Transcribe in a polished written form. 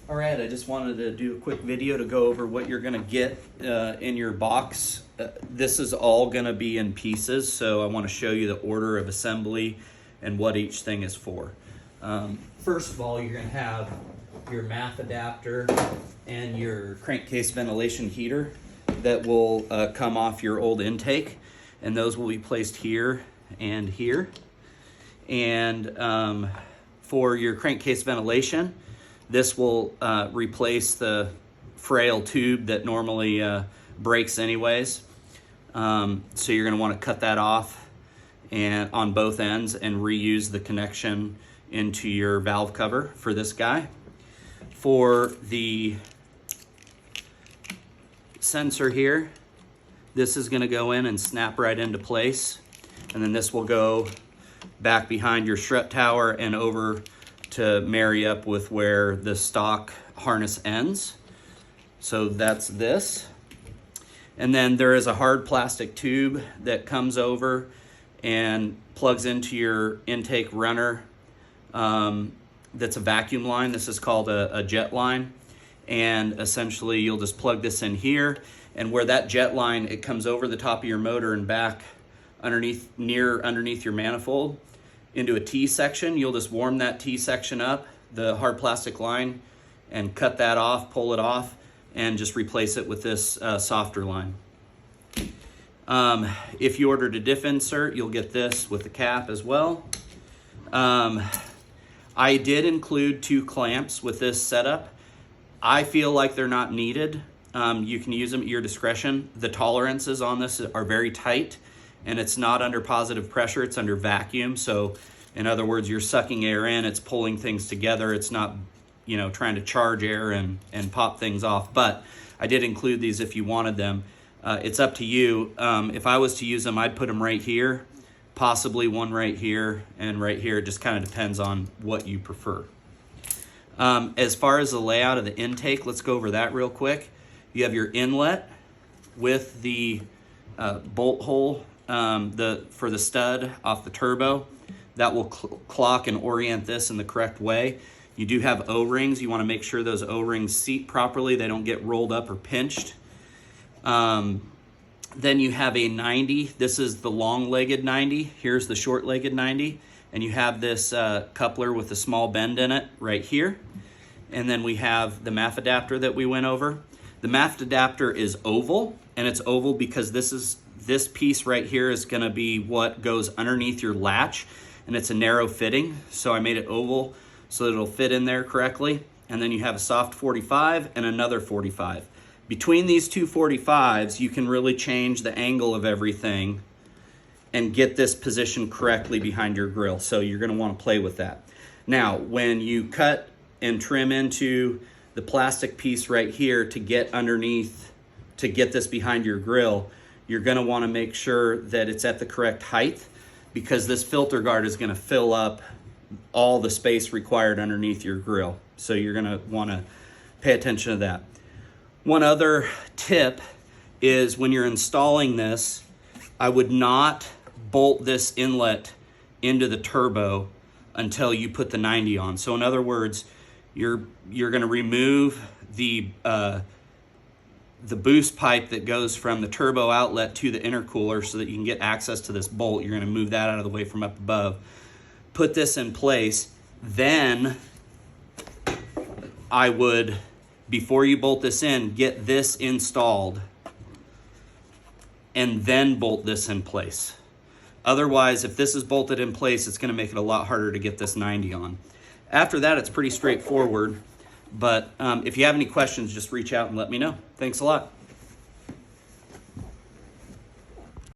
All right, I just wanted to do a quick video to go over what you're gonna get in your box. This is all gonna be in pieces, so I wanna show you the order of assembly and what each thing is for. First of all, you're gonna have your MAF adapter and your crankcase ventilation heater that will come off your old intake, and those will be placed here and here. And for your crankcase ventilation, this will replace the frail tube that normally breaks anyways. So you're going to want to cut that off and on both ends and reuse the connection into your valve cover for this guy. For the sensor here, this is going to go in and snap right into place, and then this will go back behind your strut tower and over to marry up with where the stock harness ends. So that's this. And then there is a hard plastic tube that comes over and plugs into your intake runner. That's a vacuum line. This is called a jet line. And essentially you'll just plug this in here, and where that jet line, it comes over the top of your motor and back underneath your manifold into a T-section. You'll just warm that T-section up, the hard plastic line, and cut that off, pull it off, and just replace it with this softer line. If you ordered a diff insert, you'll get this with the cap as well. I did include 2 clamps with this setup. I feel like they're not needed. You can use them at your discretion. The tolerances on this are very tight, and it's not under positive pressure, it's under vacuum. So in other words, you're sucking air in, it's pulling things together. It's not, you know, trying to charge air and pop things off. But I did include these if you wanted them. It's up to you. If I was to use them, I'd put them right here, possibly one right here and right here. It just kind of depends on what you prefer. As far as the layout of the intake, let's go over that real quick. You have your inlet with the bolt hole for the stud off the turbo. That will clock and orient this in the correct way. You do have O-rings. You want to make sure those O-rings seat properly. They don't get rolled up or pinched. Then you have a 90. This is the long-legged 90. Here's the short-legged 90. And you have this coupler with a small bend in it right here. And then we have the MAF adapter that we went over. The MAF adapter is oval, and it's oval because this piece right here is going to be what goes underneath your latch, and it's a narrow fitting. So I made it oval so that it'll fit in there correctly. And then you have a soft 45 and another 45. Between these two 45s, you can really change the angle of everything and get this positioned correctly behind your grill. So you're gonna wanna play with that. Now, when you cut and trim into the plastic piece right here to get underneath, to get this behind your grill, you're gonna wanna make sure that it's at the correct height, because this filter guard is gonna fill up all the space required underneath your grill. So you're gonna wanna pay attention to that. One other tip is when you're installing this, I would not bolt this inlet into the turbo until you put the 90 on. So in other words, you're gonna remove the boost pipe that goes from the turbo outlet to the intercooler so that you can get access to this bolt. You're gonna move that out of the way from up above. Put this in place, then I would, before you bolt this in, get this installed and then bolt this in place. Otherwise, if this is bolted in place, it's gonna make it a lot harder to get this 90 on. After that, it's pretty straightforward, but if you have any questions, just reach out and let me know. Thanks a lot.